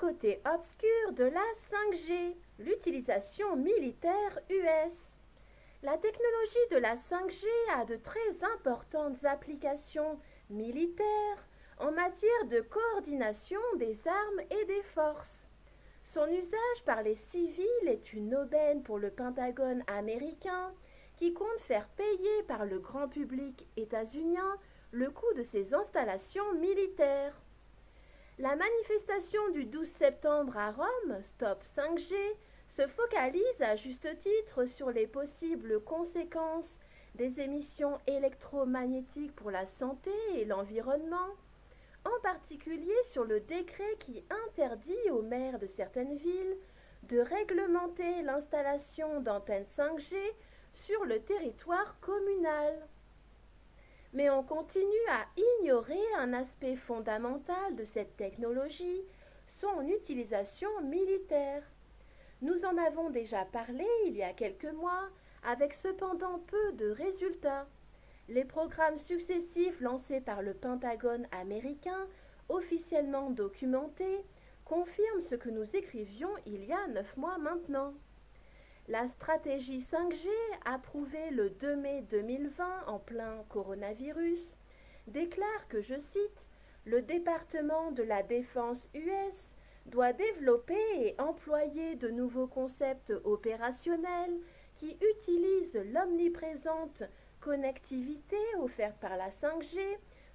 côté obscur de la 5G, l'utilisation militaire US. La technologie de la 5G a de très importantes applications militaires en matière de coordination des armes et des forces. Son usage par les civils est une aubaine pour le Pentagone américain qui compte faire payer par le grand public états-unien le coût de ses installations militaires. La manifestation du 12 septembre à Rome, Stop 5G, se focalise à juste titre sur les possibles conséquences des émissions électromagnétiques pour la santé et l'environnement, en particulier sur le décret qui interdit aux maires de certaines villes de réglementer l'installation d'antennes 5G sur le territoire communal. Mais on continue à ignorer un aspect fondamental de cette technologie, son utilisation militaire. Nous en avons déjà parlé il y a quelques mois, avec cependant peu de résultats. Les programmes successifs lancés par le Pentagone américain, officiellement documentés, confirment ce que nous écrivions il y a 9 mois maintenant. La stratégie 5G, approuvée le 2 mai 2020 en plein coronavirus, déclare que, je cite, le département de la défense US doit développer et employer de nouveaux concepts opérationnels qui utilisent l'omniprésente connectivité offerte par la 5G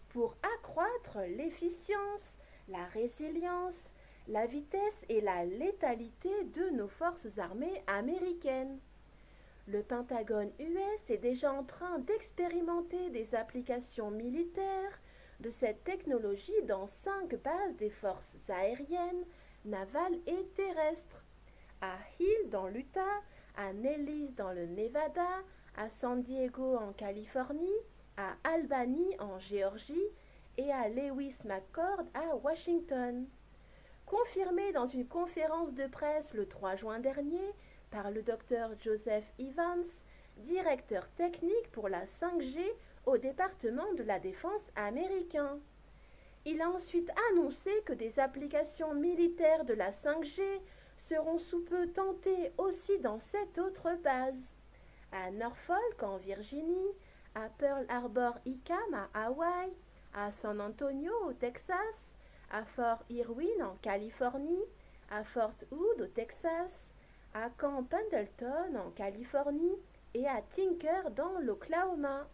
pour accroître l'efficience, la résilience, la vitesse et la létalité de nos forces armées américaines. Le Pentagone US est déjà en train d'expérimenter des applications militaires de cette technologie dans 5 bases des forces aériennes, navales et terrestres. À Hill dans l'Utah, à Nellis dans le Nevada, à San Diego en Californie, à Albany en Géorgie et à Lewis McChord à Washington. Confirmé dans une conférence de presse le 3 juin dernier par le docteur Joseph Evans, directeur technique pour la 5G au département de la défense américain. Il a ensuite annoncé que des applications militaires de la 5G seront sous peu tentées aussi dans 7 autres bases. À Norfolk en Virginie, à Pearl Harbor ICAM à Hawaï, à San Antonio au Texas, à Fort Irwin en Californie, à Fort Hood au Texas, à Camp Pendleton en Californie et à Tinker dans l'Oklahoma.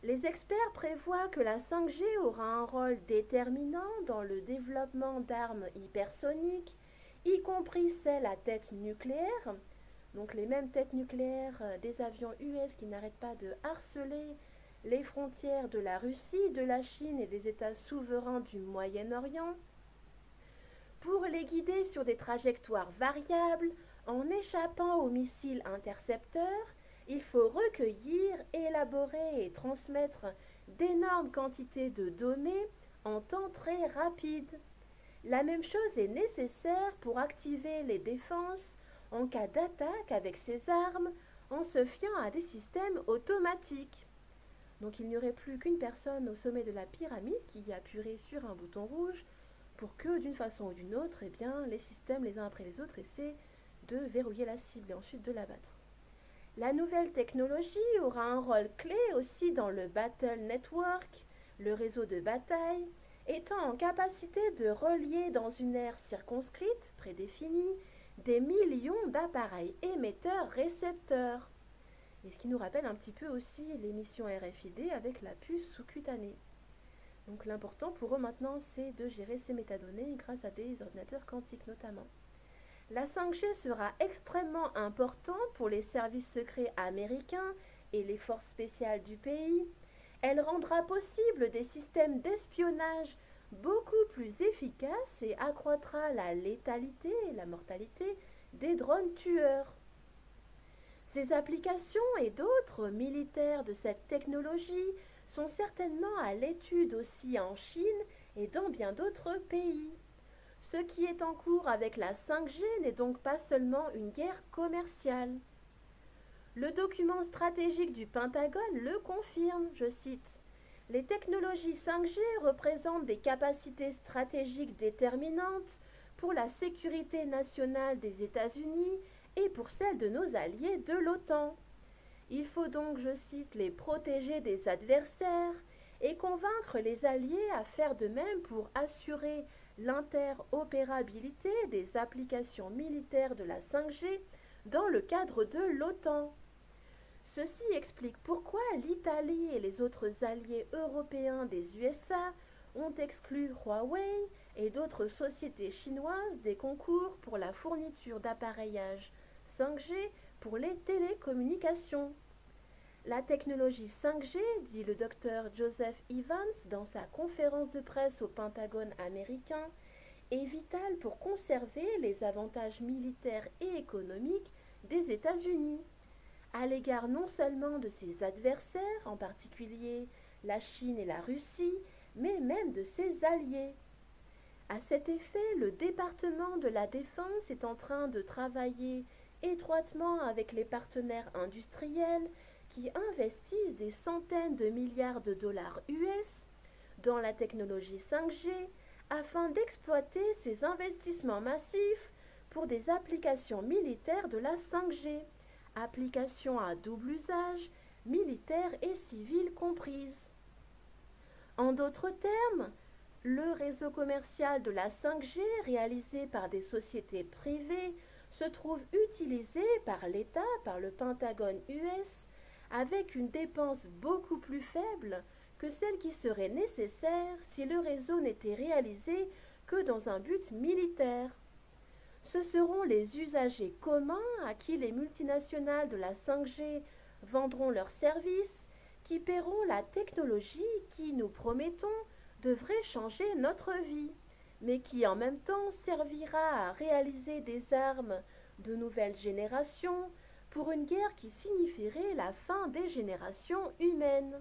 Les experts prévoient que la 5G aura un rôle déterminant dans le développement d'armes hypersoniques, y compris celles à tête nucléaire, donc les mêmes têtes nucléaires des avions US qui n'arrêtent pas de harceler les frontières de la Russie, de la Chine et des États souverains du Moyen-Orient, pour les guider sur des trajectoires variables en échappant aux missiles intercepteurs. Il faut recueillir, élaborer et transmettre d'énormes quantités de données en temps très rapide. La même chose est nécessaire pour activer les défenses en cas d'attaque avec ces armes en se fiant à des systèmes automatiques. Donc il n'y aurait plus qu'une personne au sommet de la pyramide qui appuierait sur un bouton rouge pour que d'une façon ou d'une autre, eh bien, les systèmes les uns après les autres essaient de verrouiller la cible et ensuite de l'abattre. La nouvelle technologie aura un rôle clé aussi dans le Battle Network, le réseau de bataille, étant en capacité de relier dans une aire circonscrite, prédéfinie, des millions d'appareils émetteurs-récepteurs. Et ce qui nous rappelle un petit peu aussi l'émission RFID avec la puce sous-cutanée. Donc l'important pour eux maintenant, c'est de gérer ces métadonnées grâce à des ordinateurs quantiques notamment. La 5G sera extrêmement importante pour les services secrets américains et les forces spéciales du pays. Elle rendra possible des systèmes d'espionnage beaucoup plus efficaces et accroîtra la létalité et la mortalité des drones tueurs. Ces applications et d'autres militaires de cette technologie sont certainement à l'étude aussi en Chine et dans bien d'autres pays. Ce qui est en cours avec la 5G n'est donc pas seulement une guerre commerciale. Le document stratégique du Pentagone le confirme, je cite. Les technologies 5G représentent des capacités stratégiques déterminantes pour la sécurité nationale des États-Unis et pour celle de nos alliés de l'OTAN. Il faut donc, je cite, les protéger des adversaires et convaincre les alliés à faire de même pour assurer l'interopérabilité des applications militaires de la 5G dans le cadre de l'OTAN. Ceci explique pourquoi l'Italie et les autres alliés européens des USA ont exclu Huawei et d'autres sociétés chinoises des concours pour la fourniture d'appareillages 5G pour les télécommunications. La technologie 5G, dit le docteur Joseph Evans dans sa conférence de presse au Pentagone américain, est vitale pour conserver les avantages militaires et économiques des États-Unis, à l'égard non seulement de ses adversaires, en particulier la Chine et la Russie, mais même de ses alliés. À cet effet, le département de la Défense est en train de travailler étroitement avec les partenaires industriels qui investissent des centaines de milliards de dollars US dans la technologie 5G afin d'exploiter ces investissements massifs pour des applications militaires de la 5G, applications à double usage, militaires et civiles comprises. En d'autres termes, le réseau commercial de la 5G réalisé par des sociétés privées se trouve utilisé par l'État, par le Pentagone US, avec une dépense beaucoup plus faible que celle qui serait nécessaire si le réseau n'était réalisé que dans un but militaire. Ce seront les usagers communs à qui les multinationales de la 5G vendront leurs services qui paieront la technologie qui, nous promettons, devrait changer notre vie, mais qui en même temps servira à réaliser des armes de nouvelle génération pour une guerre qui signifierait la fin des générations humaines.